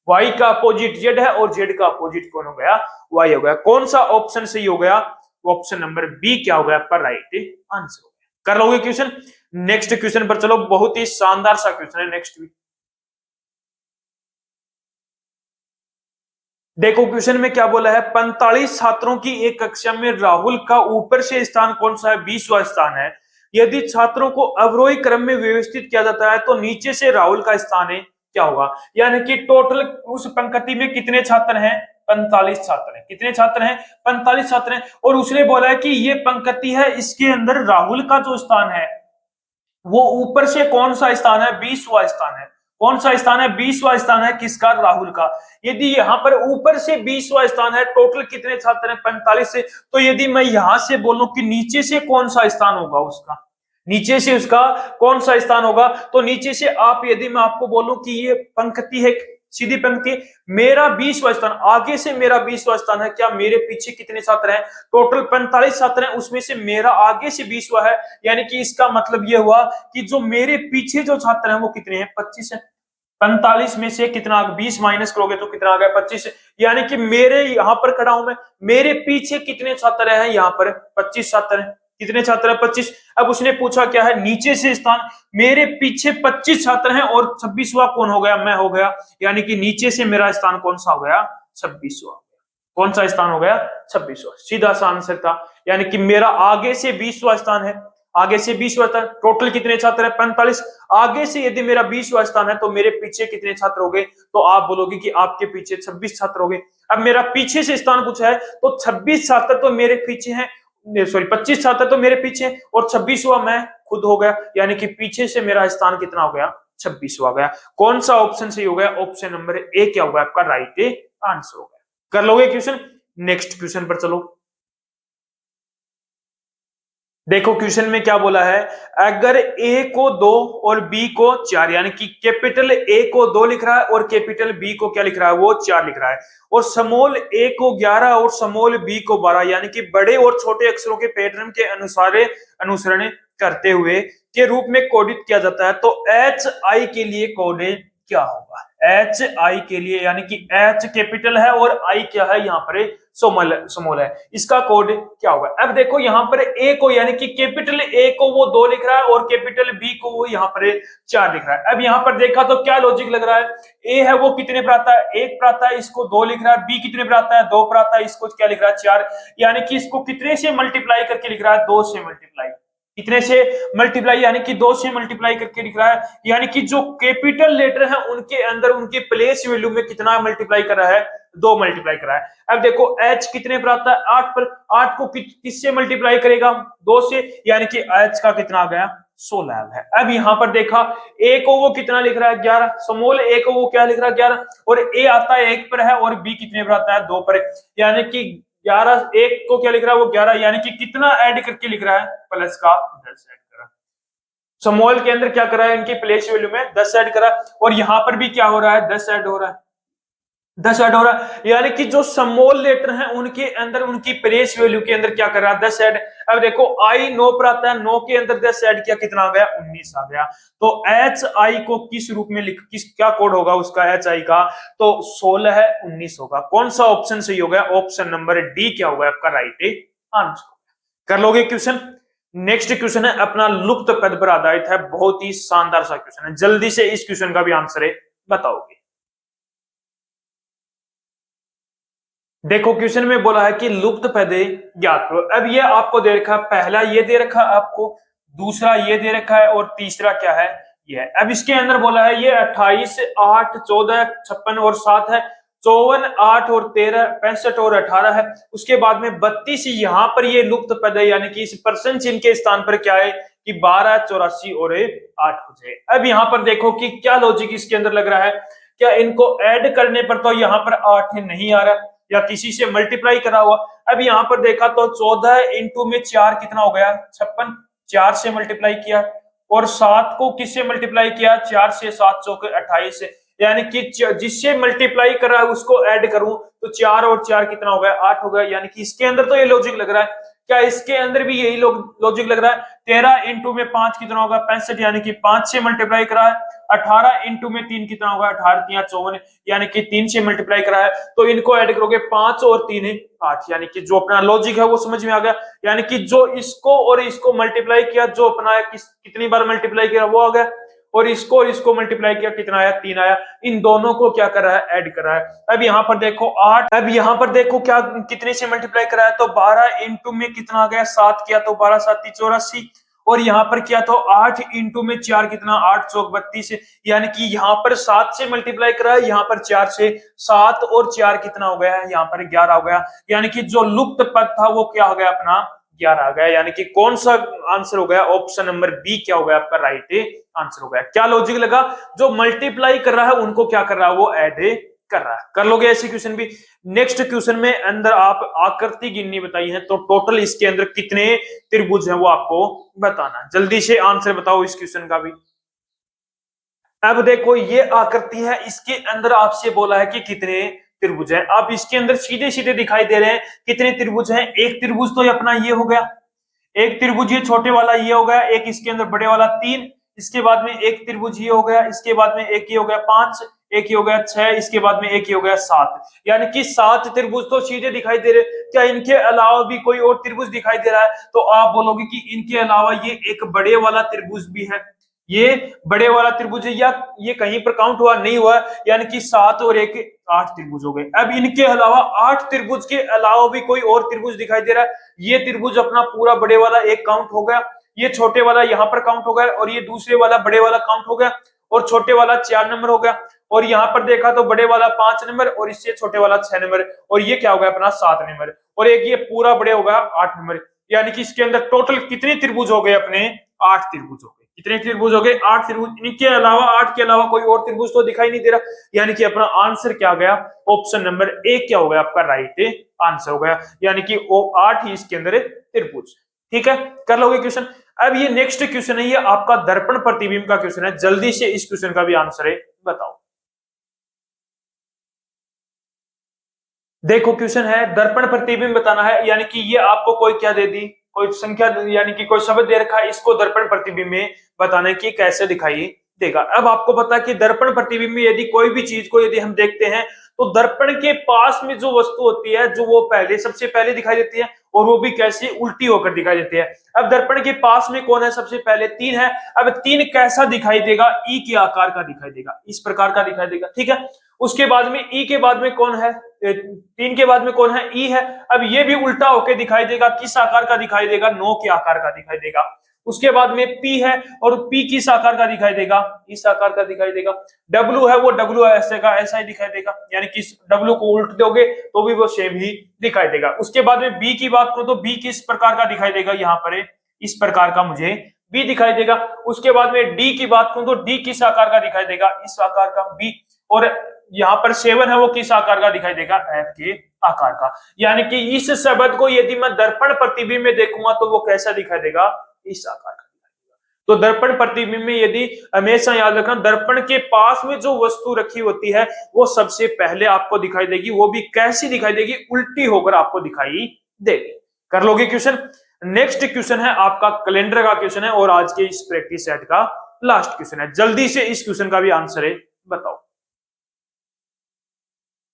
[SPEAKER 1] y का अपोजिट z है और z का अपोजिट कौन हो गया? y हो गया। कौन सा ऑप्शन सही हो गया? ऑप्शन नंबर बी क्या हो गया आपका राइट आंसर हो गया। कर लोगे क्वेश्चन? नेक्स्ट क्वेश्चन पर चलो। बहुत ही शानदार सा क्वेश्चन है नेक्स्ट भी। देखो क्वेश्चन में क्या बोला है, 45 छात्रों की एक कक्षा में राहुल का ऊपर से स्थान कौन सा है? 20वां स्थान है। यदि छात्रों को अवरोही क्रम में व्यवस्थित किया जाता है तो नीचे से राहुल का स्थान है क्या होगा? यानी कि टोटल उस पंक्ति में कितने छात्र हैं? 45 छात्र हैं। कितने छात्र हैं? 45 छात्र हैं। और उसने बोला है कि ये पंक्ति है, इसके अंदर राहुल का जो स्थान है वो ऊपर से कौन सा स्थान है? 20वां स्थान है। कौन सा स्थान है? 20वां स्थान है। किसका? राहुल का। यदि यहां पर ऊपर से 20वां स्थान है, टोटल कितने छात्र हैं? 45 से। तो यदि मैं यहां से बोलूं कि नीचे से कौन सा स्थान होगा उसका, नीचे से उसका कौन सा स्थान होगा? तो नीचे से आप, यदि मैं आपको बोलूं कि ये पंक्ति है, सीधी पंक्ति, मेरा 20वां स्थान, आगे से मेरा 20वां स्थान है, क्या मेरे पीछे कितने छात्र हैं? टोटल 45 छात्र हैं, उसमें से मेरा आगे से 20वां है, यानी कि इसका मतलब ये हुआ कि जो मेरे पीछे जो छात्र हैं वो कितने हैं? 25 है। 45 में से कितना, 20 माइनस करोगे तो कितना आ गया? 25। यानी कि मेरे यहां पर खड़ा हूं मैं, मेरे पीछे कितने छात्र हैं? यहां पर 25 छात्र हैं। कितने छात्र हैं? 25। अब उसने पूछा क्या है? नीचे से स्थान, मेरे पीछे 25 छात्र हैं और 26वां कौन हो गया? मैं हो गया। यानी कि नीचे से मेरा स्थान कौन सा हो गया? 26वां। कौन सा स्थान हो गया? 26वां। सीधा सा आंसर था। यानी कि मेरा आगे से 20वां स्थान है, आगे से 20वां स्थान। टोटल कितने छात्र हैं? 45। आगे से यदि मेरा 20वां स्थान है तो मेरे पीछे कितने छात्र हो गए? तो आप बोलोगे कि आपके पीछे 26 छात्र हो गए। अब मेरा पीछे से स्थान पूछा है तो 26 छात्र तो मेरे पीछे हैं, सॉरी 25 छात्र तो मेरे पीछे हैं और 26वां मैं खुद हो गया। यानी कि पीछे से मेरा स्थान कितना हो गया? 26वां गया। कौन सा ऑप्शन सही हो गया? ऑप्शन नंबर ए क्या होगा आपका राइट आंसर हो गया। कर लोगे क्वेश्चन? नेक्स्ट क्वेश्चन पर चलो। देखो क्वेश्चन में क्या बोला है, अगर ए को 2 और बी को 4, यानी कि कैपिटल ए को 2 लिख रहा है और कैपिटल बी को क्या लिख रहा है? वो 4 लिख रहा है, और स्मॉल ए को 11 और स्मॉल बी को 12, यानी कि बड़े और छोटे अक्षरों के पैटर्न के अनुसरण करते हुए के रूप में कोडित किया जाता है, तो एच आई के लिए कोड क्या होगा? एच आई के लिए, यानी कि एच कैपिटल है और आई क्या है? यहाँ पर स्मॉल है, इसका कोड क्या होगा? अब देखो यहाँ पर ए को, यानी कि कैपिटल ए को वो 2 लिख रहा है और कैपिटल बी को वो यहाँ पर 4 लिख रहा है। अब यहाँ पर देखा तो क्या लॉजिक लग रहा है? ए है वो कितने पर आता है? 1 पर आता है, इसको 2 लिख रहा है। बी कितने पर आता है? 2 पर आता है, इसको क्या लिख रहा है? 4। यानी कि इसको कितने से मल्टीप्लाई करके लिख रहा है? 2 से मल्टीप्लाई। कितने से मल्टीप्लाई? यानी कि 2 से मल्टीप्लाई करके लिख रहा है। यानी कि जो कैपिटल लेटर है उनके अंदर उनके प्लेस वैल्यू में कितना मल्टीप्लाई कर रहा है? 2 मल्टीप्लाई कर रहा है। अब देखो एच कितने पर आता है? 8 पर। 8 को किससे मल्टीप्लाई करेगा? 2 से, यानी कि एच का कितना आ गया? 16 है। अब यहां पर देखा ए को वो कितना लिख रहा है? 11। स्मॉल ए को वो क्या लिख रहा है? 11। और ए आता है 1 पर है और बी कितने पर आता है? 2 पर। यानी कि 11, 1 को क्या लिख रहा है? वो 11, यानी कि कितना ऐड करके लिख रहा है? प्लस का 10 ऐड करा। स्मॉल के अंदर क्या करा है? इनकी प्लेस वैल्यू में 10 ऐड करा, और यहां पर भी क्या हो रहा है? 10 ऐड हो रहा है। 10 ऐड हो रहा है, यानी कि जो स्मॉल लेटर हैं उनके अंदर उनकी प्लेस वैल्यू के अंदर क्या कर रहा है? 10 ऐड। अब देखो आई 9 पर आता है, 9 के अंदर 10 ऐड किया, कितना आ गया? 19 आ गया। तो एच आई को किस रूप में लिख, किस क्या कोड होगा उसका एच आई का? तो 16 है, 19 होगा। कौन सा ऑप्शन सही होगा? ऑप्शन नंबर डी क्या होगा आपका राइट आंसर? कर लोगे क्वेश्चन? नेक्स्ट क्वेश्चन है अपना लुप्त पद पर आधारित है, बहुत ही शानदार सा क्वेश्चन है, जल्दी से इस क्वेश्चन का भी आंसर है बताओगे। देखो क्वेश्चन में बोला है कि लुप्त पदे ज्ञात करो। अब ये आपको दे रखा है, पहला ये दे रखा है आपको, दूसरा ये दे रखा है और तीसरा क्या है? ये है। अब इसके अंदर बोला है ये 28, 8, 14, 56 और 7 है, 54, 8 और 13, 65 और 18 है। उसके बाद में 32 यहाँ पर ये लुप्त पद है, यानी कि इस परसेंट चिन्ह के स्थान पर क्या है कि 12, 84 और 8 हो जाए। अब यहाँ पर देखो कि क्या लॉजिक इसके अंदर लग रहा है, क्या इनको ऐड करने पर तो यहाँ पर 8 नहीं आ रहा या किसी से मल्टीप्लाई करा हुआ। अब यहाँ पर देखा तो 14 इंटू में 4 कितना हो गया? 56। 4 से मल्टीप्लाई किया, और 7 को किससे मल्टीप्लाई किया? 4 से, 7 चौके 28 से, यानी कि जिससे मल्टीप्लाई करा है उसको ऐड करूं तो 4 और 4 कितना हो गया? 8 हो गया। यानी कि इसके अंदर तो ये लॉजिक लग रहा है, क्या इसके अंदर भी यही लॉजिक लग रहा है? 13 इंटू में 5 कितना होगा? 65, यानी कि 5 से मल्टीप्लाई करा है। 18 इंटू में 3 कितना होगा? 18 3 54, यानी कि 3 से मल्टीप्लाई करा है। तो इनको ऐड करोगे 5 और 3 8, यानी कि जो अपना लॉजिक है वो समझ में आ गया। यानी कि जो इसको और इसको मल्टीप्लाई किया, जो अपना कितनी बार मल्टीप्लाई किया वो आ गया, और इसको मल्टीप्लाई किया, कितना आया? 3 आया। इन दोनों को क्या कर रहा है? ऐड कर रहा है। अब यहाँ पर देखो 8, अब यहाँ पर देखो क्या कितने से मल्टीप्लाई करा है? तो 12 इंटू में कितना आ गया? 7 किया तो 12 7 84, और यहाँ पर किया तो 8 इंटू में 4 कितना? 8 चौक 32, यानी कि यहाँ पर 7 से मल्टीप्लाई करा है, यहाँ पर 4 से। 7 और 4 कितना हो गया है? यहाँ पर 11 हो गया। यानी कि जो लुप्त पद था वो क्या हो गया? अपना 11 आ गया। यानी कि कौन सा आंसर हो गया? ऑप्शन नंबर बी क्या हो गया आपका राइट आंसर हो गया। क्या लॉजिक लगा? जो मल्टीप्लाई कर रहा है उनको क्या कर रहा है? वो ऐड कर रहा है। कर लोगे ऐसे क्वेश्चन भी। नेक्स्ट क्वेश्चन में अंदर आप आकृति गिननी बताई है, तो टोटल इसके अंदर कितने त्रिभुज हैं वो आपको बताना। जल्दी से आंसर बताओ इस क्वेश्चन का भी। अब देखो ये आकृति है, इसके अंदर आपसे बोला है कि कितने त्रिभुज है। अब इसके अंदर सीधे सीधे दिखाई दे रहे हैं कितने त्रिभुज हैं। एक त्रिभुज तो ये अपना ये हो गया, एक त्रिभुज ये छोटे वाला ये हो गया, एक इसके अंदर बड़े वाला 3, इसके बाद में एक त्रिभुज ये हो गया, इसके बाद में एक ये हो गया 5, एक ये हो गया 6, इसके बाद में एक ये हो गया 7। यानी कि 7 त्रिभुज तो सीधे दिखाई दे रहे। क्या इनके अलावा भी कोई और त्रिभुज दिखाई दे रहा है? तो आप बोलोगे कि इनके अलावा ये एक बड़े वाला त्रिभुज भी है, ये बड़े वाला त्रिभुज है, या ये कहीं पर काउंट हुआ नहीं हुआ, यानी कि 7 और 1 8 त्रिभुज हो गए। अब इनके अलावा 8 त्रिभुज के अलावा भी कोई और त्रिभुज दिखाई दे रहा है। ये त्रिभुज अपना पूरा बड़े वाला एक काउंट हो गया, ये छोटे वाला यहाँ पर काउंट हो गया, और ये दूसरे वाला बड़े वाला काउंट हो गया, और छोटे वाला 4 नंबर हो गया, और यहाँ पर देखा तो बड़े वाला 5 नंबर, और इससे छोटे वाला 6 नंबर, और ये क्या हो गया अपना 7 नंबर, और एक ये पूरा बड़े हो गया 8 नंबर। यानी कि इसके अंदर टोटल कितने त्रिभुज हो गए अपने? 8 त्रिभुज हो गए। कितने त्रिभुज हो गए? 8 त्रिभुज। इनके अलावा 8 के अलावा कोई और त्रिभुज तो दिखाई नहीं दे रहा। यानी कि अपना आंसर क्या गया? ऑप्शन नंबर ए क्या हो गया आपका राइट आंसर हो गया। यानी कि वो 8 ही इसके अंदर त्रिभुज। ठीक है, कर लोगे क्वेश्चन। अब ये नेक्स्ट क्वेश्चन है, ये आपका दर्पण प्रतिबिंब का क्वेश्चन है। जल्दी से इस क्वेश्चन का भी आंसर है बताओ। देखो क्वेश्चन है दर्पण प्रतिबिंब बताना है, यानी कि ये आपको कोई क्या दे दी, कोई संख्या यानी कि कोई शब्द दे रखा है, इसको दर्पण प्रतिबिंब में बताना है कि कैसे दिखाई देगा। अब आपको पता है कि दर्पण प्रतिबिंब में यदि कोई भी चीज को यदि हम देखते हैं तो दर्पण के पास में जो वस्तु होती है जो वो पहले सबसे पहले दिखाई देती है, और वो भी कैसे? उल्टी होकर दिखाई देती है। अब दर्पण के पास में कौन है सबसे पहले? 3 है। अब 3 कैसा दिखाई देगा? ई के आकार का दिखाई देगा, इस प्रकार का दिखाई देगा। ठीक है, उसके बाद में ई के बाद में कौन है? 3 के बाद में कौन है? ई है। अब ये भी उल्टा होकर दिखाई देगा, किस आकार का दिखाई देगा? 9 के आकार का दिखाई देगा। उसके बाद में पी है, और पी किस आकार का दिखाई देगा? इस आकार का दिखाई देगा। डब्ल्यू है, वो डब्ल्यू ऐसे का ऐसा ही दिखाई देगा, यानी कि डब्ल्यू को उल्ट दोगे तो भी वो सेम ही दिखाई देगा। उसके बाद में बी की बात करो तो बी किस प्रकार का दिखाई देगा? यहाँ पर इस प्रकार का मुझे बी दिखाई देगा। उसके बाद में डी की बात करूं तो डी किस आकार का दिखाई देगा? इस आकार का बी। और यहाँ पर 7 है, वो किस आकार का दिखाई देगा? एफ के आकार का। यानी कि इस शब्द को यदि मैं दर्पण प्रतिबिंब में देखूंगा तो वो कैसा दिखाई देगा? इस आकार का दिखाई देगा। तो दर्पण प्रतिबिंब में यदि हमेशा याद रखना, दर्पण के पास में जो वस्तु रखी होती है वो सबसे पहले आपको दिखाई देगी, वो भी कैसी दिखाई देगी? उल्टी होकर आपको दिखाई देगी। कर लोगे क्वेश्चन। नेक्स्ट क्वेश्चन है आपका कैलेंडर का क्वेश्चन है, और आज के इस प्रैक्टिस सेट का लास्ट क्वेश्चन है। जल्दी से इस क्वेश्चन का भी आंसर है बताओ।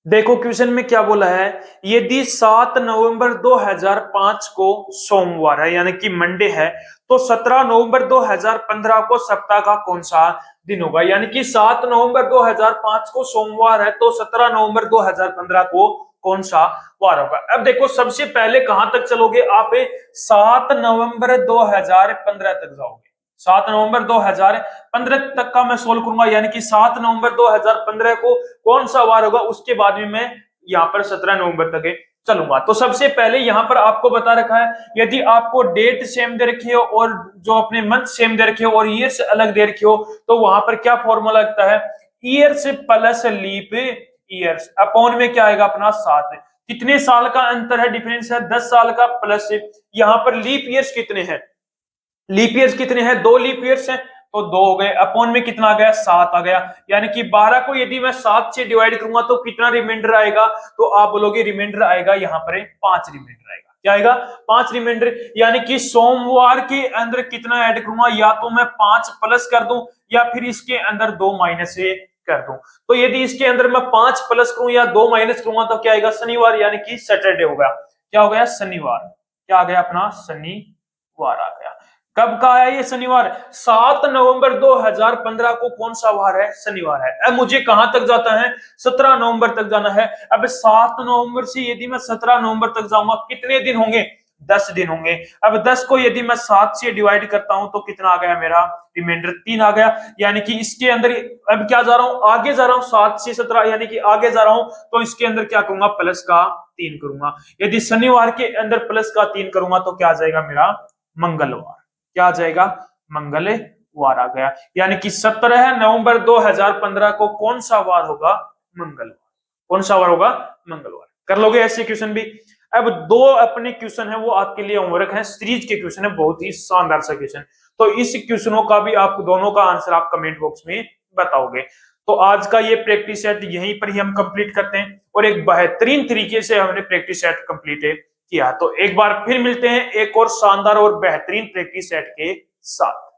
[SPEAKER 1] देखो क्वेश्चन में क्या बोला है, यदि 7 नवंबर 2005 को सोमवार है यानी कि मंडे है, तो 17 नवंबर 2015 को सप्ताह का कौन सा दिन होगा? यानी कि 7 नवंबर 2005 को सोमवार है, तो 17 नवंबर 2015 को कौन सा वार होगा? अब देखो सबसे पहले कहां तक चलोगे आप? 7 नवंबर 2015 तक जाओगे। 7 नवंबर 2015 तक का मैं सोल्व करूंगा, यानी कि 7 नवंबर 2015 को कौन सा वार होगा, उसके बाद में मैं यहाँ पर 17 नवंबर तक चलूंगा। तो सबसे पहले यहाँ पर आपको बता रखा है, यदि आपको डेट सेम दे रखी हो और जो अपने मंथ सेम दे रखे हो और ईयर से अलग दे रखी हो, तो वहां पर क्या फॉर्मूला लगता है? Years plus leap years upon में क्या आएगा अपना 7। कितने साल का अंतर है? डिफरेंस है 10 साल का, प्लस यहाँ पर लीप ईयर्स कितने हैं? लीप ईयर्स कितने हैं? 2 लीप ईयर्स हैं, तो 2 हो गए। अपॉन में कितना आ गया? 7 आ गया। यानी कि 12 को यदि मैं 7 से डिवाइड करूंगा तो कितना रिमाइंडर आएगा? तो आप बोलोगे रिमाइंडर आएगा यहाँ पर 5 रिमाइंडर आएगा। क्या आएगा? 5 रिमाइंडर। यानी कि सोमवार के अंदर कितना ऐड करूंगा? या तो मैं 5 प्लस कर दूं, या फिर इसके अंदर 2 माइनस कर दूं। तो यदि इसके अंदर मैं 5 प्लस करूं या 2 माइनस करूंगा तो क्या आएगा? शनिवार, यानी कि सैटरडे होगा। क्या हो गया? शनिवार। क्या आ गया अपना? शनिवार आ गया। कब का है ये शनिवार? 7 नवंबर 2015 को कौन सा वार है? शनिवार है। अब मुझे कहां तक जाता है? 17 नवंबर तक जाना है। अब 7 नवंबर से यदि मैं 17 नवंबर तक जाऊंगा, कितने दिन होंगे? 10 दिन होंगे। अब 10 को यदि मैं 7 से डिवाइड करता हूं तो कितना आ गया मेरा? रिमाइंडर 3 आ गया। यानी कि इसके अंदर अब क्या जा रहा हूं? आगे जा रहा हूं, 7 से 17 यानी कि आगे जा रहा हूं, तो इसके अंदर क्या करूंगा? प्लस का 3 करूंगा। यदि शनिवार के अंदर प्लस का 3 करूंगा तो क्या आ जाएगा मेरा? मंगलवार। क्या आ जाएगा? मंगलवार आ गया। यानी कि 17 नवंबर 2015 को कौन सा वार होगा? मंगलवार। कौन सा वार होगा? मंगलवार। कर लोगे ऐसे क्वेश्चन भी। अब दो अपने क्वेश्चन है वो आपके लिए होमवर्क है, सीरीज के क्वेश्चन है, बहुत ही शानदार सा क्वेश्चन। तो इस क्वेश्चनों का भी आप दोनों का आंसर आप कमेंट बॉक्स में बताओगे। तो आज का ये प्रैक्टिस सेट यहीं पर ही हम कंप्लीट करते हैं और एक बेहतरीन तरीके से हमने प्रैक्टिस सेट कंप्लीट किया। तो एक बार फिर मिलते हैं एक और शानदार और बेहतरीन प्रैक्टिस सेट के साथ।